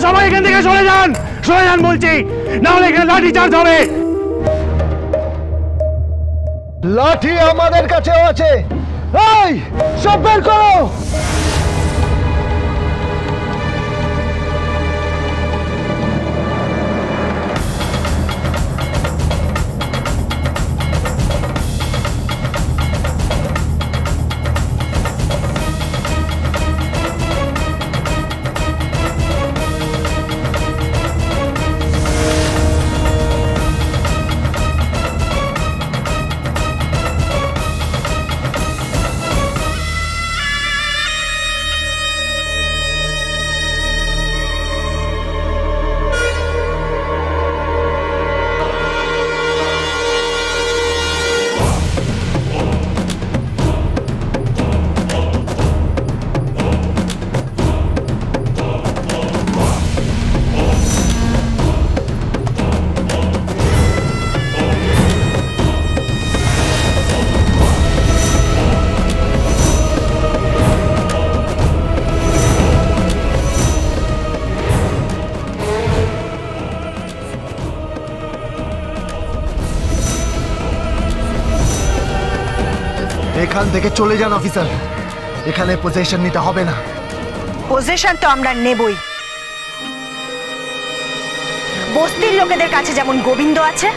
সবাই এখান থেকে সরে যান বলছি, না হলে এখানে লাঠি চার্জ হবে। লাঠি আমাদের কাছেও আছে, এই সব বের করো। এখান থেকে চলে যান অফিসার, এখানে পজিশন নিতে হবে না। পজিশন তো আমরা নেবই। বস্তির লোকেদের কাছে যেমন গোবিন্দ আছে,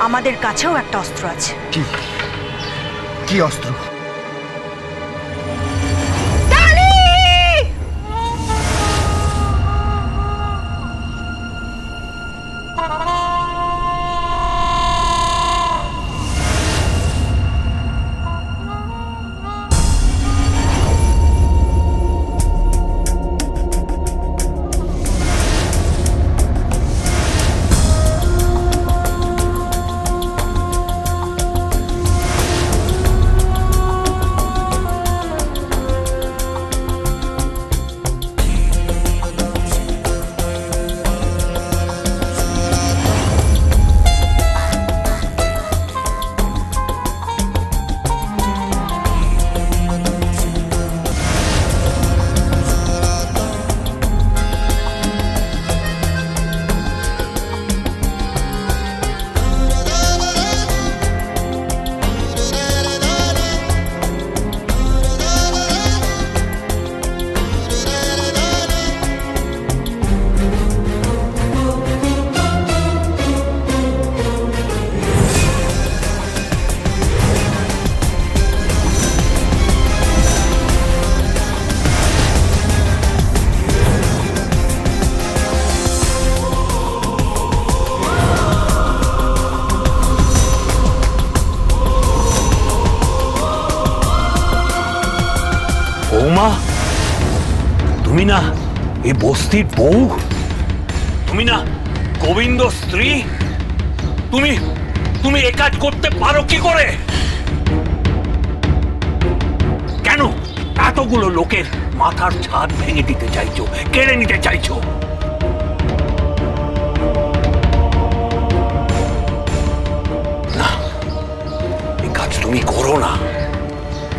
আমাদের কাছেও একটা অস্ত্র আছে। কি অস্ত্র? তুমি না এই বস্তির বউ, তুমি না গোবিন্দ স্ত্রী, তুমি এ কাজ করতে পারো কি করে? কেন এতগুলো লোকের মাথার ছাদ ভেঙে দিতে চাইছো, কেড়ে নিতে চাইছো? না, এই কাজ তুমি করো না,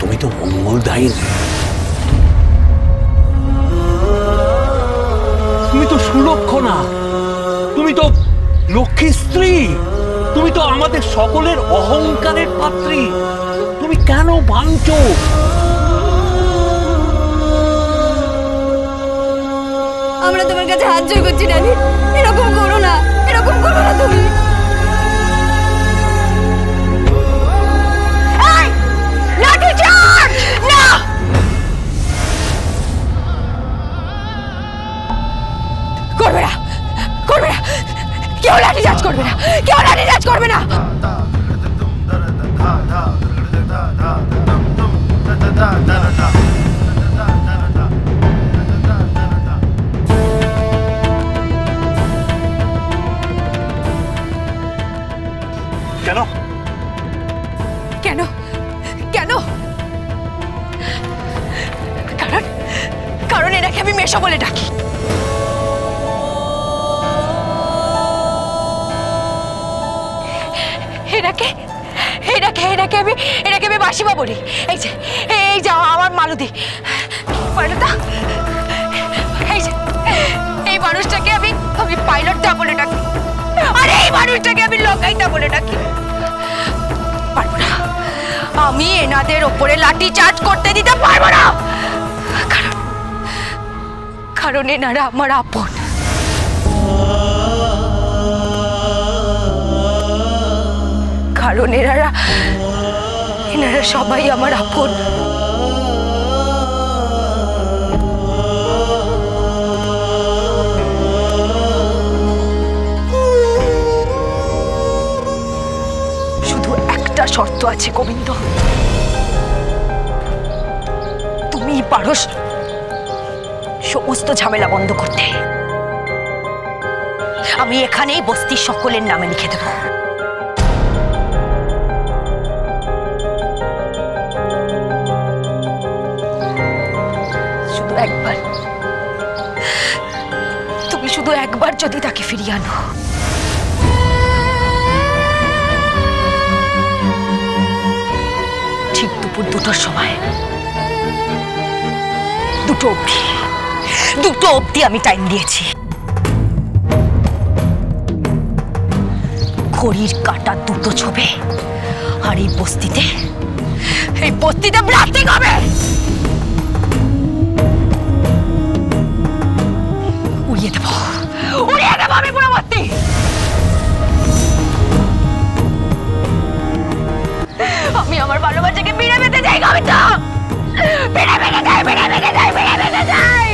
তুমি তো মঙ্গলদায়িনী, তুমি তো সুলক্ষণা, তুমি তো লক্ষ্মী স্ত্রী, তুমি তো আমাদের সকলের অহংকারের পাত্রী। তুমি কেন ভাঙছো? আমরা তোমার কাছে হাত জোড় করছি রানী, এরকম করো না, এরকম করো না তুমি। লাঠি চার্জ! না, করবে না, করবে না, কেউ লাঠি চার্জ করবে না, কেউ লাঠি চার্জ করবে না। কেন কেন কেন? কারণ কারণ এটাকে আমি মেশো বলে ডাকি। এটাকে আমি বাসিমা বলি। এই যে আমার মালতী, মালতা, এই আমি পাইলটটা বলে ডাকি, আর এই মানুষটাকে আমি লোকাইতা বলে ডাকি। পারবো না, আমি এনাদের ওপরে লাঠি চার্জ করতে দিতে পারবো না, কারণ এনারা আমার আপন। কারণ এনারা সবাই আমার আপন। শুধু একটা শর্ত আছে গোবিন্দ, তুমি পারো সমস্ত ঝামেলা বন্ধ করতে। আমি এখানেই বস্তির সকলের নামে লিখে দেব। শুধু একবার, তুমি শুধু একবার যদি তাকে ফিরিয়ে আনো। ঠিক দুপুর 2টোর সময়, 2টো অবধি আমি টাইম দিয়েছি। ঘড়ির কাঁটা 2টো ছবে, আর এই বস্তিতে ব্লাস্টিং হবে। উড়িয়ে দেব আমি পুরো বস্তি। আমি আমার ভালোবাসাকে বিড়ে বেঁধে যাই গোবিন্দ, বিড়ে বেঁধে যাই।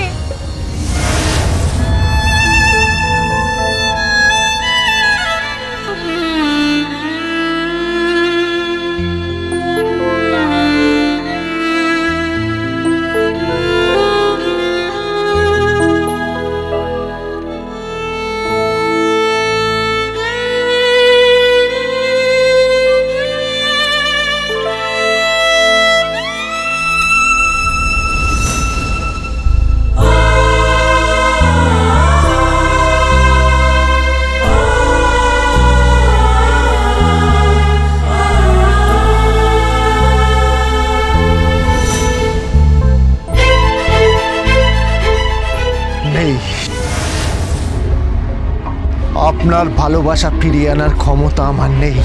আপনার ভালোবাসা ফিরিয়ে আনার ক্ষমতা আমার নেই।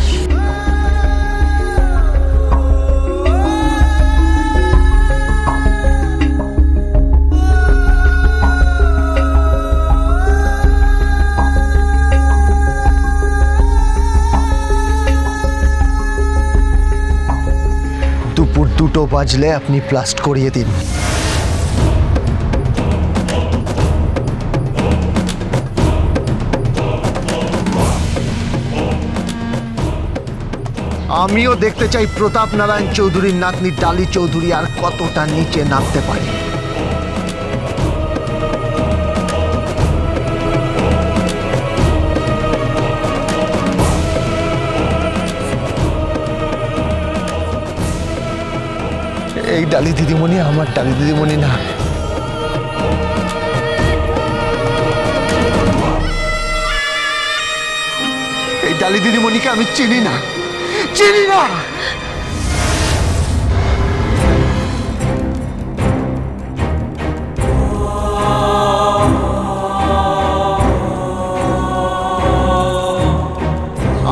দুপুর 2টো বাজলে আপনি ব্লাস্ট করিয়ে দিন। আমিও দেখতে চাই প্রতাপ নারায়ণ চৌধুরীর নাতনি ডালি চৌধুরী আর কতটা নিচে নামতে পারে। এই ডালি দিদিমণি আমার ডালি দিদিমণি না। এই ডালি দিদিমণিকে আমি চিনি না।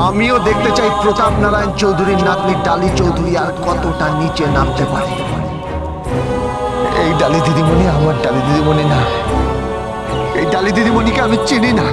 আমিও দেখতে চাই প্রতাপ নারায়ণ চৌধুরীর নাতনি ডালি চৌধুরী আর কতটা নিচে নামতে পারে। এই ডালি দিদিমণি আমার ডালি দিদিমণি না। এই ডালি দিদিমণিকে আমি চিনি না।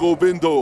Govindo.